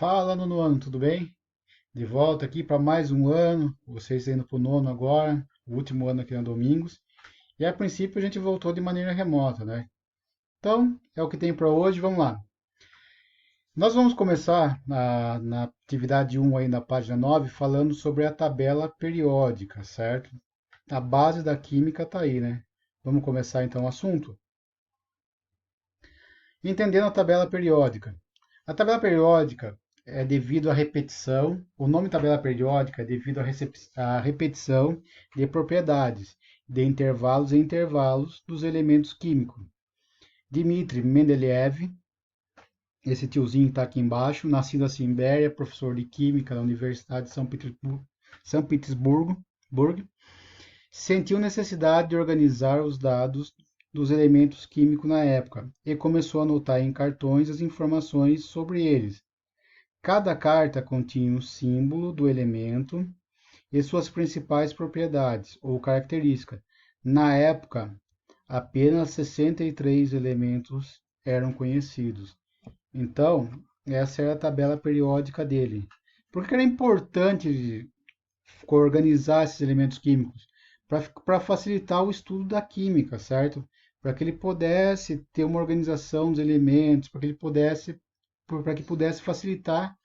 Fala, nono ano, tudo bem? De volta aqui para mais um ano, vocês indo para o nono agora, o último ano aqui na Domingos. E a princípio a gente voltou de maneira remota, né? Então, é o que tem para hoje, vamos lá. Nós vamos começar na atividade 1 aí na página 9 falando sobre a tabela periódica, certo? A base da química está aí, né? Vamos começar então o assunto? Entendendo a tabela periódica. A tabela periódica é devido à repetição, o nome tabela periódica é devido à repetição de propriedades de intervalos em intervalos dos elementos químicos. Dmitri Mendeleev, esse tiozinho está aqui embaixo, nascido na Sibéria, professor de química na Universidade de São Petersburgo, sentiu necessidade de organizar os dados dos elementos químicos na época e começou a anotar em cartões as informações sobre eles. Cada carta continha um símbolo do elemento e suas principais propriedades ou características. Na época, apenas 63 elementos eram conhecidos. Então, essa era a tabela periódica dele. Por que era importante organizar esses elementos químicos? Para facilitar o estudo da química, certo? Para que ele pudesse ter uma organização dos elementos, para que pudesse facilitar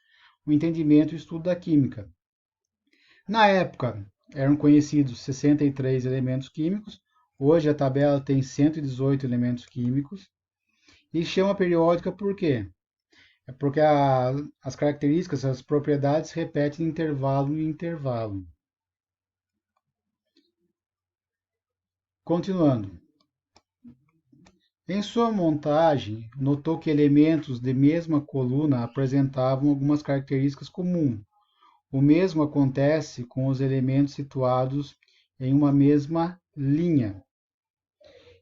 o entendimento e o estudo da química. Na época, eram conhecidos 63 elementos químicos, hoje a tabela tem 118 elementos químicos, e chama periódica por quê? É porque as características, as propriedades se repetem de intervalo em intervalo. Continuando. Em sua montagem, notou que elementos de mesma coluna apresentavam algumas características comuns. O mesmo acontece com os elementos situados em uma mesma linha.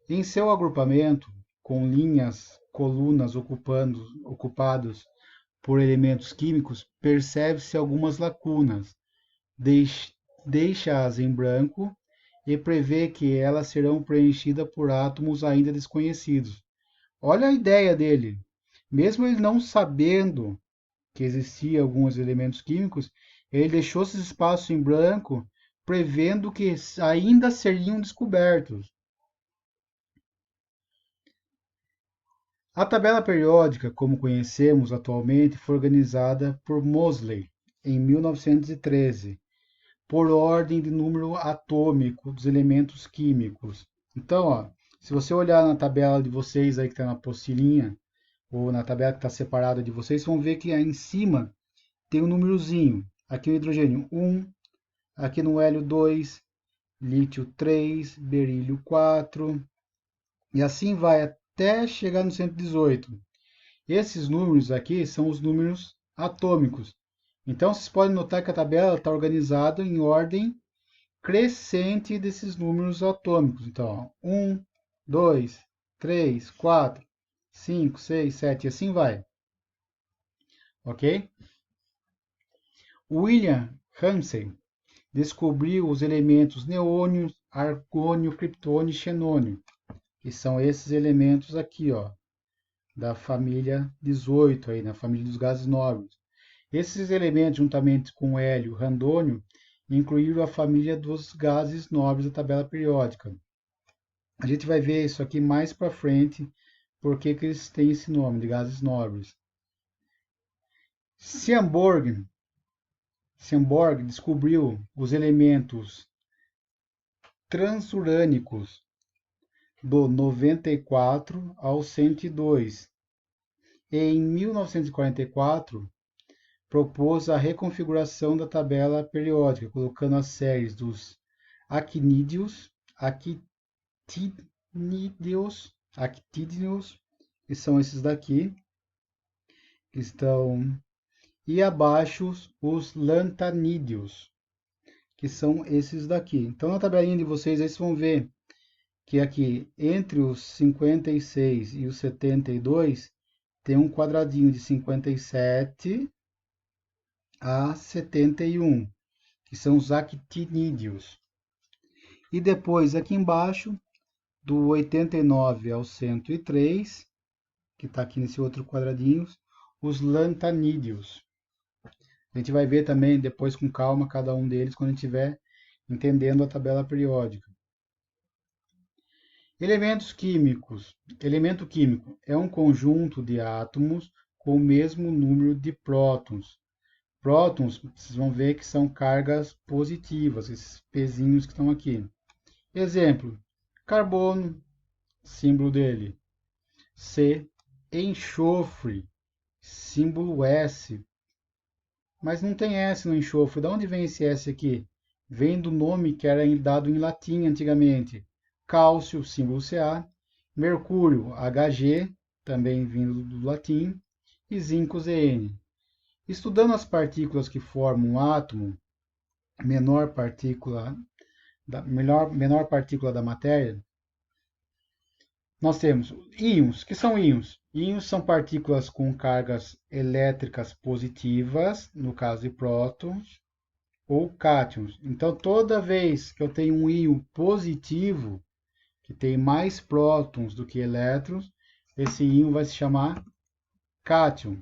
Em seu agrupamento, com linhas, colunas ocupados por elementos químicos, percebe-se algumas lacunas. Deixa-as em branco e prevê que elas serão preenchidas por átomos ainda desconhecidos. Olha a ideia dele. Mesmo ele não sabendo que existiam alguns elementos químicos, ele deixou esses espaços em branco, prevendo que ainda seriam descobertos. A tabela periódica, como conhecemos atualmente, foi organizada por Moseley em 1913, por ordem de número atômico dos elementos químicos. Então, ó, se você olhar na tabela de vocês aí que está na apostilinha, ou na tabela que está separada de vocês, vão ver que aí em cima tem um númerozinho. Aqui no hidrogênio 1, aqui no hélio 2, lítio 3, berílio 4, e assim vai até chegar no 118. Esses números aqui são os números atômicos. Então, vocês podem notar que a tabela está organizada em ordem crescente desses números atômicos. Então, 1, 2, 3, 4, 5, 6, 7 e assim vai. Ok? William Ramsay descobriu os elementos neônio, argônio, criptônio e xenônio, que são esses elementos aqui, ó, da família 18, aí, na família dos gases nobres. Esses elementos, juntamente com hélio e randônio, incluíram a família dos gases nobres da tabela periódica. A gente vai ver isso aqui mais para frente, porque que eles têm esse nome de gases nobres. Sandborg descobriu os elementos transurânicos do 94 ao 102. E em 1944 propôs a reconfiguração da tabela periódica, colocando as séries dos actínideos, que são esses daqui, que estão, e abaixo os lantanídeos, que são esses daqui. Então, na tabelinha de vocês, aí vocês vão ver que aqui, entre os 56 e os 72, tem um quadradinho de 57 a 71, que são os actinídeos. E depois, aqui embaixo, do 89 ao 103, que está aqui nesse outro quadradinho, os lantanídeos. A gente vai ver também depois com calma cada um deles quando a gente estiver entendendo a tabela periódica. Elementos químicos. Elemento químico é um conjunto de átomos com o mesmo número de prótons. Prótons, vocês vão ver que são cargas positivas, esses pezinhos que estão aqui. Exemplo, carbono, símbolo dele. C, enxofre, símbolo S. Mas não tem S no enxofre. De onde vem esse S aqui? Vem do nome que era dado em latim antigamente. Cálcio, símbolo Ca. Mercúrio, Hg, também vindo do latim. E zinco, Zn. Estudando as partículas que formam um átomo, menor partícula da matéria, nós temos íons. O que são íons? Íons são partículas com cargas elétricas positivas, no caso de prótons, ou cátions. Então, toda vez que eu tenho um íon positivo, que tem mais prótons do que elétrons, esse íon vai se chamar cátion.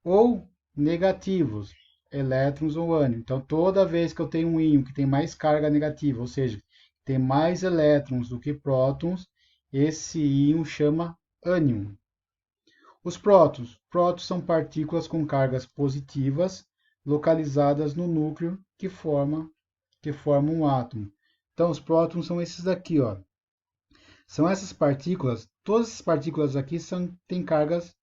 Ou negativos, elétrons ou ânion. Então, toda vez que eu tenho um íon que tem mais carga negativa, ou seja, tem mais elétrons do que prótons, esse íon chama ânion. Os prótons. Prótons são partículas com cargas positivas localizadas no núcleo que formam um átomo. Então, os prótons são esses daqui, ó. São essas partículas, todas essas partículas aqui têm cargas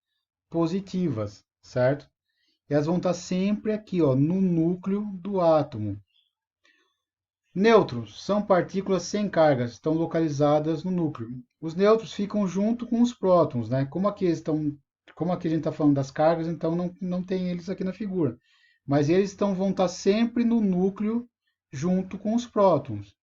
positivas, certo? E elas vão estar sempre aqui, ó, no núcleo do átomo. Nêutrons são partículas sem cargas, estão localizadas no núcleo. Os nêutrons ficam junto com os prótons, né? Como aqui a gente está falando das cargas, então não tem eles aqui na figura. Mas eles vão estar sempre no núcleo junto com os prótons.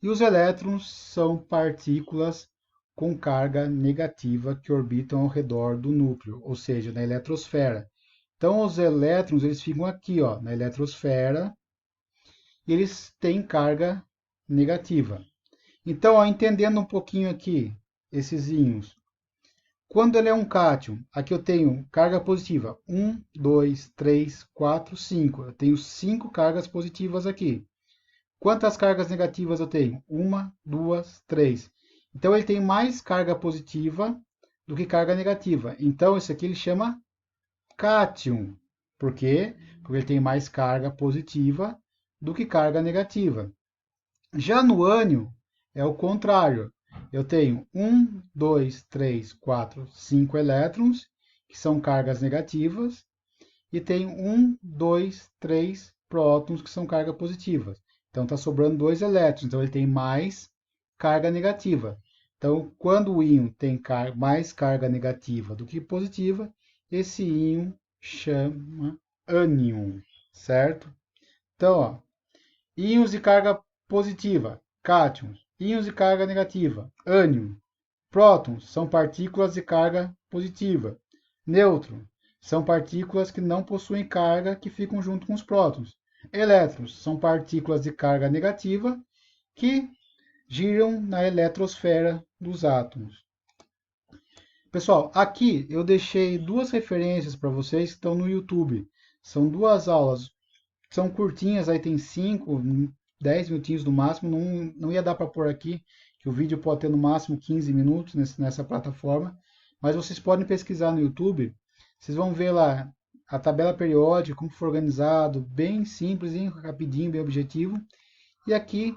E os elétrons são partículas com carga negativa que orbitam ao redor do núcleo, ou seja, na eletrosfera. Então, os elétrons eles ficam aqui, ó, na eletrosfera, e eles têm carga negativa. Então, ó, entendendo um pouquinho aqui esses íons, quando ele é um cátion, aqui eu tenho carga positiva, 1, 2, 3, 4, 5. Eu tenho 5 cargas positivas aqui. Quantas cargas negativas eu tenho? 1, 2, 3. Então, ele tem mais carga positiva do que carga negativa. Então, esse aqui ele chama cátion. Por quê? Porque ele tem mais carga positiva do que carga negativa. Já no ânion, é o contrário. Eu tenho 1, 2, 3, 4, 5 elétrons, que são cargas negativas, e tenho 1, 2, 3 prótons, que são cargas positivas. Então, está sobrando 2 elétrons, então ele tem mais carga negativa. Então, quando o íon tem mais carga negativa do que positiva, esse íon chama ânion, certo? Então, ó, íons de carga positiva, cátions. Íons de carga negativa, ânion. Prótons são partículas de carga positiva. Nêutron são partículas que não possuem carga, que ficam junto com os prótons. Elétrons são partículas de carga negativa que giram na eletrosfera dos átomos. Pessoal, aqui eu deixei 2 referências para vocês que estão no YouTube. São 2 aulas, são curtinhas, aí tem 5, 10 minutinhos no máximo. Não ia dar para pôr aqui, que o vídeo pode ter no máximo 15 minutos nessa plataforma. Mas vocês podem pesquisar no YouTube, vocês vão ver lá a tabela periódica, como foi organizado, bem simples, bem rapidinho, bem objetivo. E aqui,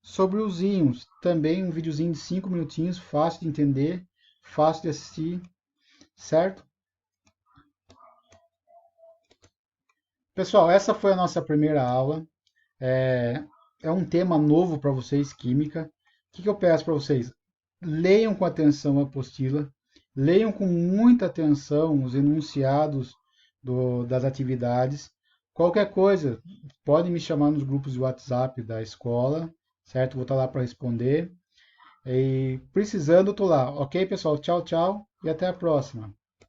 sobre os íons, também um videozinho de 5 minutinhos, fácil de entender, fácil de assistir, certo? Pessoal, essa foi a nossa primeira aula. É um tema novo para vocês, química. O que eu peço para vocês? Leiam com atenção a apostila, leiam com muita atenção os enunciados das atividades. Qualquer coisa, pode me chamar nos grupos de WhatsApp da escola, certo? Vou estar lá para responder. E precisando, eu estou lá. Ok, pessoal? Tchau, tchau e até a próxima.